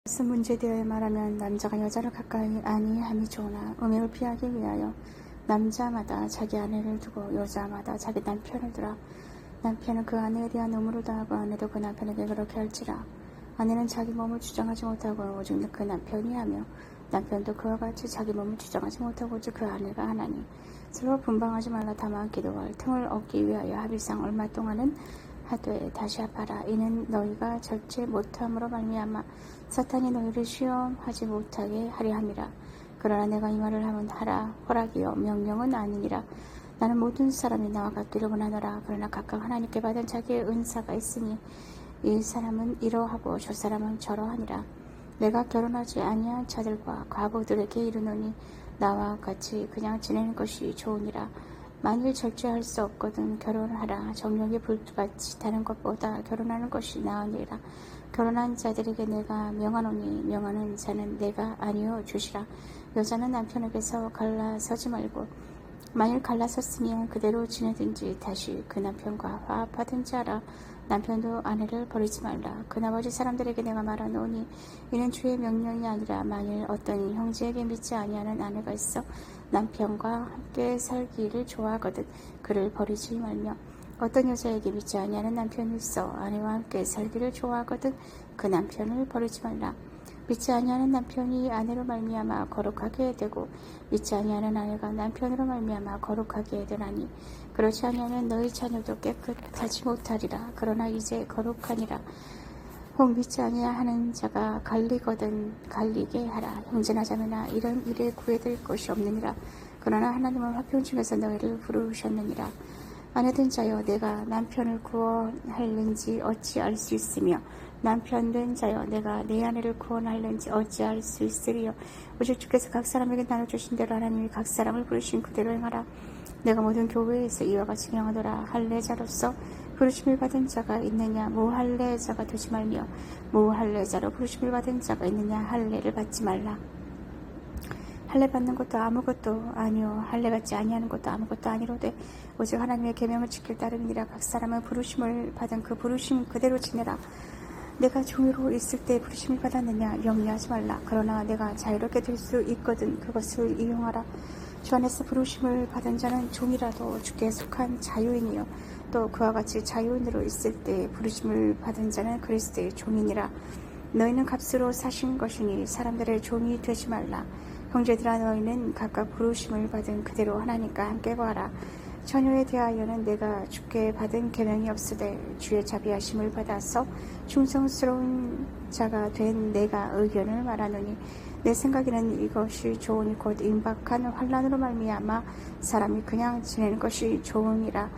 무슨 문제에 대하여 말하면 남자가 여자를 가까이 아니함이 좋으나 음행을 피하기 위하여 남자마다 자기 아내를 두고 여자마다 자기 남편을 두라. 남편은 그 아내에 대한 의무를 다하고 아내도 그 남편에게 그렇게 할지라. 아내는 자기 몸을 주장하지 못하고 오직 그 남편이 하며 남편도 그와 같이 자기 몸을 주장하지 못하고 오직 그 아내가 하나니 서로 분방하지 말라. 다만 기도할 틈을 얻기 위하여 합의상 얼마 동안은 하되 다시 합하라. 이는 너희가 절제 못함으로 말미암아 사탄이 너희를 시험하지 못하게 하려 함이라. 그러나 내가 이 말을 하면 하라 허락이요 명령은 아니니라. 나는 모든 사람이 나와 같기를 원하노라. 그러나 각각 하나님께 받은 자기의 은사가 있으니 이 사람은 이러하고 저 사람은 저러하니라. 내가 결혼하지 아니한 자들과 과부들에게 이르노니 나와 같이 그냥 지내는 것이 좋으니라. 만일 절제할 수 없거든 결혼하라. 정욕이 불같이 타는 것보다 결혼하는 것이 나으니라. 결혼한 자들에게 내가 명하노니 명하는 자는 내가 아니요 주시라. 여자는 남편에게서 갈라서지 말고 만일 갈라섰으면 그대로 지내든지 다시 그 남편과 화합하든지 하라. 남편도 아내를 버리지 말라. 그 나머지 사람들에게 내가 말하노니 이는 주의 명령이 아니라 만일 어떤 형제에게 믿지 아니하는 아내가 있어 남편과 함께 살기를 좋아하거든 그를 버리지 말며 어떤 여자에게 믿지 아니하는 남편이 있어 아내와 함께 살기를 좋아하거든 그 남편을 버리지 말라. 믿지 아니하는 남편이 아내로 말미암아 거룩하게 되고 믿지 아니하는 아내가 남편으로 말미암아 거룩하게 되나니 그렇지 아니하면 너희 자녀도 깨끗하지 못하리라. 그러나 이제 거룩하니라. 혹 믿지 아니하는 자가 갈리거든 갈리게 하라. 형제나 자매나 이런 일에 구애될 것이 없느니라. 그러나 하나님은 화평 중에서 너희를 부르셨느니라. 아내된 자여 내가 남편을 구원할는지 어찌 알 수 있으며 남편된 자여 내가 내 아내를 구원할는지 어찌 알 수 있으리요. 오직 주께서 각 사람에게 나눠주신 대로 하나님이 각 사람을 부르신 그대로 행하라. 내가 모든 교회에서 이와 같이 명하노라. 할례자로서 부르심을 받은 자가 있느냐 무할례자가 되지 말며 무할례자로 부르심을 받은 자가 있느냐 할례를 받지 말라. 할례 받는 것도 아무것도 아니요 할례 받지 아니하는 것도 아무것도 아니로되 오직 하나님의 계명을 지킬 따름이니라. 각 사람은 부르심을 받은 그 부르심 그대로 지내라. 내가 종으로 있을 때 부르심을 받았느냐 염려하지 말라. 그러나 내가 자유롭게 될 수 있거든 그것을 이용하라. 주 안에서 부르심을 받은 자는 종이라도 주께 속한 자유인이요 또 그와 같이 자유인으로 있을 때 부르심을 받은 자는 그리스도의 종이니라. 너희는 값으로 사신 것이니 사람들의 종이 되지 말라. 형제들아 너희는 각각 부르심을 받은 그대로 하나님과 함께 거하라. 처녀에 대하여는 내가 주께 받은 계명이 없으되 주의 자비하심을 받아서 충성스러운 자가 된 내가 의견을 말하노니 내 생각에는 이것이 좋으니 곧 임박한 환난으로 말미암아 사람이 그냥 지내는 것이 좋으니라.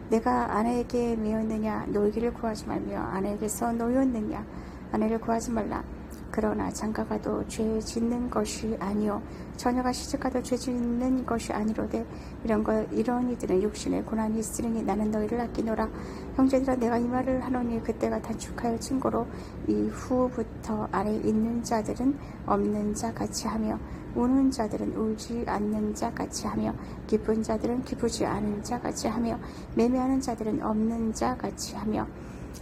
내가 아내에게 매였느냐 노이기를 구하지 말며 아내에게서 노였느냐 아내를 구하지 말라. 그러나 장가가도 죄 짓는 것이 아니요 처녀가 시집가도 죄 짓는 것이 아니로되 이런 이들은 육신에 고난이 있으리니 나는 너희를 아끼노라. 형제들아 내가 이 말을 하노니 그때가 단축하여 친고로 이후부터 안에 있는 자들은 없는 자 같이 하며 우는 자들은 울지 않는 자 같이 하며 기쁜 자들은 기쁘지 않은 자 같이 하며 매매하는 자들은 없는 자 같이 하며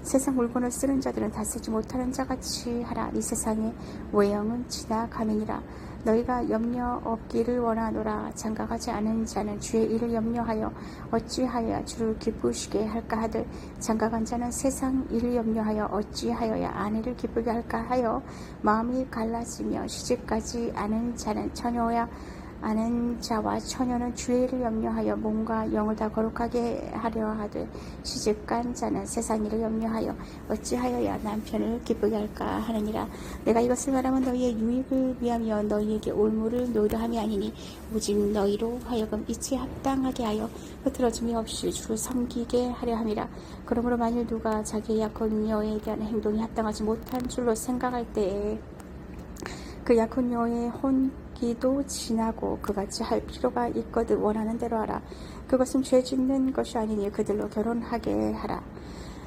세상 물건을 쓰는 자들은 다 쓰지 못하는 자같이 하라. 이 세상의 외형은 지나가느니라. 너희가 염려 없기를 원하노라. 장가가지 않은 자는 주의 일을 염려하여 어찌하여야 주를 기쁘시게 할까 하되 장가간 자는 세상 일을 염려하여 어찌하여야 아내를 기쁘게 할까 하여 마음이 갈라지며 시집가지 않은 자는 처녀야 아는 자와 처녀는 주의 일을 염려하여 몸과 영을 다 거룩하게 하려 하되 시집간 자는 세상 일을 염려하여 어찌하여야 남편을 기쁘게 할까 하느니라. 내가 이것을 말하면 너희의 유익을 위하며 너희에게 올무를 놓으려 함이 아니니 오직 너희로 하여금 이치에 합당하게 하여 흐트러짐이 없이 주를 섬기게 하려 함이라. 그러므로 만일 누가 자기의 약혼녀에 대한 행동이 합당하지 못한 줄로 생각할 때에 그 약혼녀의 혼기도 지나고 그같이 할 필요가 있거든 원하는 대로 하라. 그것은 죄 짓는 것이 아니니 그들로 결혼하게 하라.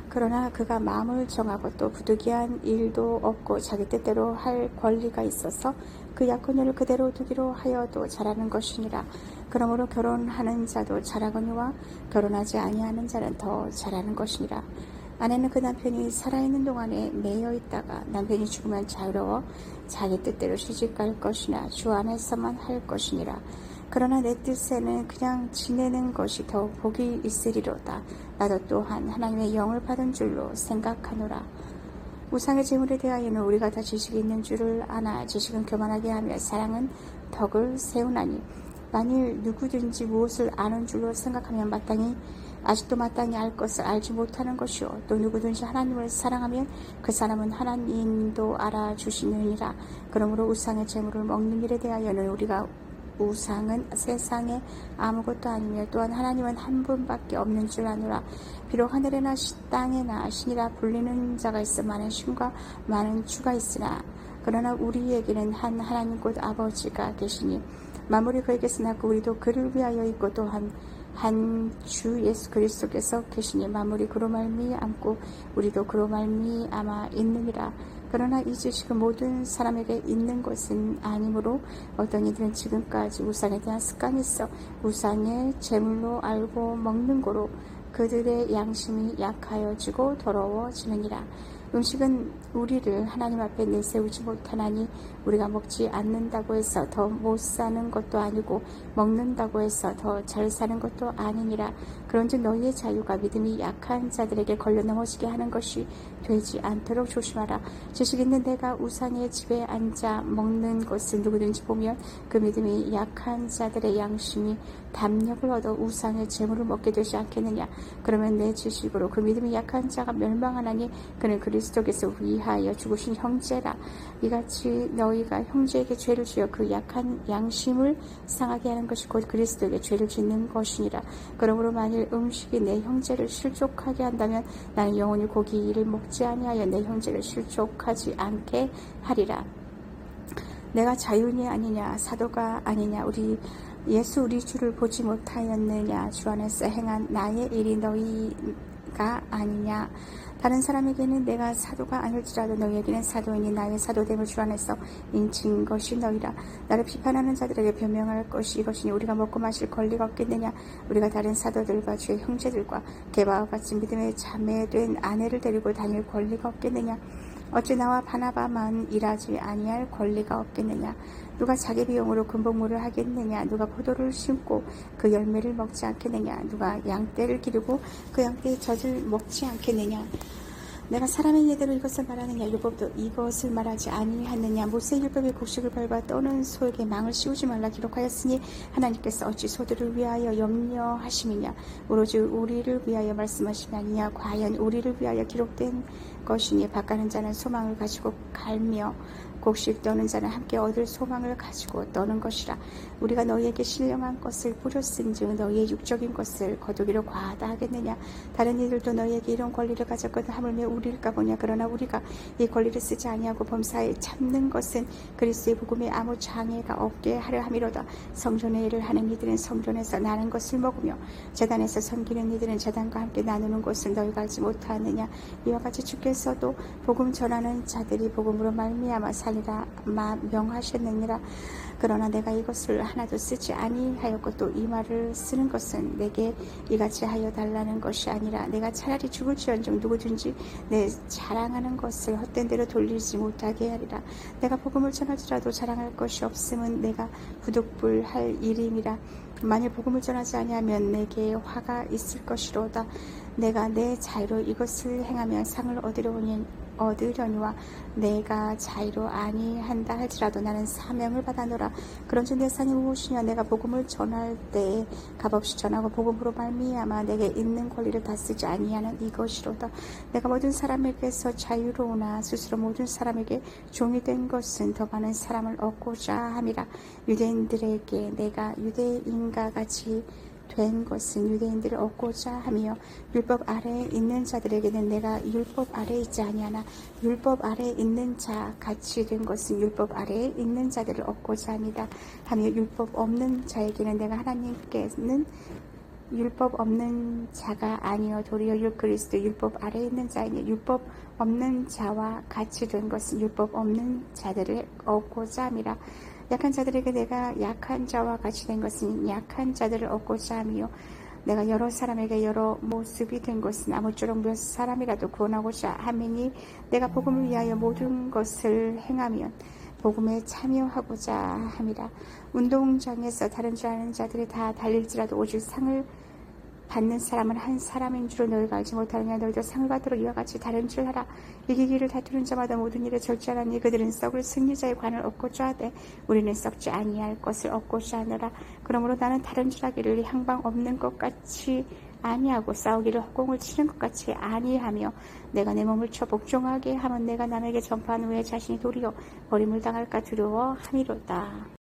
그러나 그가 마음을 정하고 또 부득이한 일도 없고 자기 뜻대로 할 권리가 있어서 그 약혼녀를 그대로 두기로 하여도 잘하는 것이니라. 그러므로 결혼하는 자도 잘하거니와 결혼하지 아니하는 자는 더 잘하는 것이니라. 아내는 그 남편이 살아있는 동안에 매여 있다가 남편이 죽으면 자유로워 자기 뜻대로 시집갈 것이나 주 안에서만 할 것이니라. 그러나 내 뜻에는 그냥 지내는 것이 더 복이 있으리로다. 나도 또한 하나님의 영을 받은 줄로 생각하노라. 우상의 제물에 대하여는 우리가 다 지식이 있는 줄을 아나 지식은 교만하게 하며 사랑은 덕을 세우나니 만일 누구든지 무엇을 아는 줄로 생각하면 아직도 마땅히 알 것을 알지 못하는 것이요 또 누구든지 하나님을 사랑하면 그 사람은 하나님도 알아주시느니라. 그러므로 우상의 제물을 먹는 일에 대하여는 우리가 우상은 세상에 아무것도 아니며 또한 하나님은 한 분밖에 없는 줄 아노라. 비록 하늘에나 땅에나 신이라 불리는 자가 있어 많은 신과 많은 주가 있으나 그러나 우리에게는 한 하나님 곧 아버지가 계시니 만물이 그에게서 났고 우리도 그를 위하여 있고 또한 한 주 예수 그리스도께서 계시니 만물이 그로 말미암고 우리도 그로 말미암아 있느니라. 그러나 이 지식은 모든 사람에게 있는 것은 아니므로 어떤 이들은 지금까지 우상에 대한 습관이 있어 우상의 제물로 알고 먹는 고로 그들의 양심이 약하여지고 더러워지느니라. 음식은 우리를 하나님 앞에 내세우지 못하나니 우리가 먹지 않는다고 해서 더 못 사는 것도 아니고 먹는다고 해서 더 잘 사는 것도 아니니라. 그런즉 너희의 자유가 믿음이 약한 자들에게 걸려 넘어지게 하는 것이 되지 않도록 조심하라. 지식 있는 내가 우상의 집에 앉아 먹는 것을 누구든지 보면 그 믿음이 약한 자들의 양심이 담력을 얻어 우상의 재물을 먹게 되지 않겠느냐. 그러면 내 지식으로 그 믿음이 약한 자가 멸망하나니 그는 그리스도께서 위하여 죽으신 형제라. 이같이 너희가 형제에게 죄를 지어 그 약한 양심을 상하게 하는 것이 곧 그리스도에게 죄를 짓는 것이니라. 그러므로 만일 음식이 내 형제를 실족하게 한다면 나는 영원히 고기를 먹지 아니하여 내 형제를 실족하지 않게 하리라. 내가 자유인이 아니냐 사도가 아니냐 예수 우리 주를 보지 못하였느냐 주 안에서 행한 나의 일이 너희가 아니냐. 다른 사람에게는 내가 사도가 아닐지라도 너희에게는 사도이니 나의 사도됨을 주 안에서 인친 것이 너희라. 나를 비판하는 자들에게 변명할 것이 이것이니 우리가 먹고 마실 권리가 없겠느냐. 우리가 다른 사도들과 주의 형제들과 게바와 같이 믿음의 자매된 아내를 데리고 다닐 권리가 없겠느냐. 어찌 나와 바나바만 일하지 아니할 권리가 없겠느냐. 누가 자기 비용으로 금복무를 하겠느냐. 누가 포도를 심고 그 열매를 먹지 않겠느냐. 누가 양떼를 기르고 그 양떼의 젖을 먹지 않겠느냐. 내가 사람의 예대로 이것을 말하느냐. 율법도 이것을 말하지 아니하느냐. 모세 율법의 곡식을 밟아 떠는 소에게 망을 씌우지 말라 기록하였으니 하나님께서 어찌 소들을 위하여 염려하심이냐. 오로지 우리를 위하여 말씀하심이 아니냐. 과연 우리를 위하여 기록된 것이니 밭가는 자는 소망을 가지고 갈며 곡식 떠는 자는 함께 얻을 소망을 가지고 떠는 것이라. 우리가 너희에게 신령한 것을 뿌렸은즉 너희의 육적인 것을 거두기로 과하다 하겠느냐. 다른 이들도 너희에게 이런 권리를 가졌거든 하물며 우리일까 보냐. 그러나 우리가 이 권리를 쓰지 아니하고 범사에 참는 것은 그리스도의 복음에 아무 장애가 없게 하려 함이로다. 성전의 일을 하는 이들은 성전에서 나는 것을 먹으며 제단에서 섬기는 이들은 제단과 함께 나누는 것을 너희가 알지 못하느냐. 이와 같이 주께서도 복음 전하는 자들이 복음으로 말미암아 살리라 명하셨느니라. 그러나 내가 이것을 하나도 쓰지 아니하였고 또 이 말을 쓰는 것은 내게 이같이 하여 달라는 것이 아니라 내가 차라리 죽을지언정 누구든지 내 자랑하는 것을 헛된 대로 돌리지 못하게 하리라. 내가 복음을 전할지라도 자랑할 것이 없음은 내가 부득불할 일임이라. 만일 복음을 전하지 아니하면 내게 화가 있을 것이로다. 내가 내 자유로 이것을 행하면 상을 얻으려니와 내가 자유로 아니한다 할지라도 나는 사명을 받아노라. 그런즉 내 상이 무엇이냐. 내가 복음을 전할 때에 값없이 전하고 복음으로 말미암아 내게 있는 권리를 다 쓰지 아니하는 이것이로다. 내가 모든 사람에게서 자유로우나 스스로 모든 사람에게 종이 된 것은 더 많은 사람을 얻고자 함이라. 유대인들에게 내가 유대인과 같이 된 것은 유대인들을 얻고자 하며 율법 아래에 있는 자들에게는 내가 율법 아래에 있지 아니하나 율법 아래에 있는 자 같이 된 것은 율법 아래에 있는 자들을 얻고자 합니다. 하며 율법 없는 자에게는 내가 하나님께는 율법 없는 자가 아니요 도리어 그리스도 율법 아래에 있는 자이니 율법 없는 자와 같이 된 것은 율법 없는 자들을 얻고자 함이라. 약한 자들에게 내가 약한 자와 같이 된 것은 약한 자들을 얻고자 하며 내가 여러 사람에게 여러 모습이 된 것은 아무쪼록 몇 사람이라도 구원하고자 함이니 내가 복음을 위하여 모든 것을 행하면 복음에 참여하고자 함이라. 운동장에서 다른 줄 아는 자들이 다 달릴지라도 오직 상을 받는 사람은 한 사람인 줄을 너희가 알지 못하느냐. 너희도 상을 받도록 이와 같이 다른 줄 알아. 이기기를 다투는 자마다 모든 일에 절제하나니 그들은 썩을 승리자의 관을 얻고자 하되 우리는 썩지 아니할 것을 얻고자 하느라. 그러므로 나는 다른 줄 하기를 향방 없는 것 같이 아니하고 싸우기를 허공을 치는 것 같이 아니하며 내가 내 몸을 쳐 복종하게 하면 내가 남에게 전파한 후에 자신이 도리어 버림을 당할까 두려워함이로다.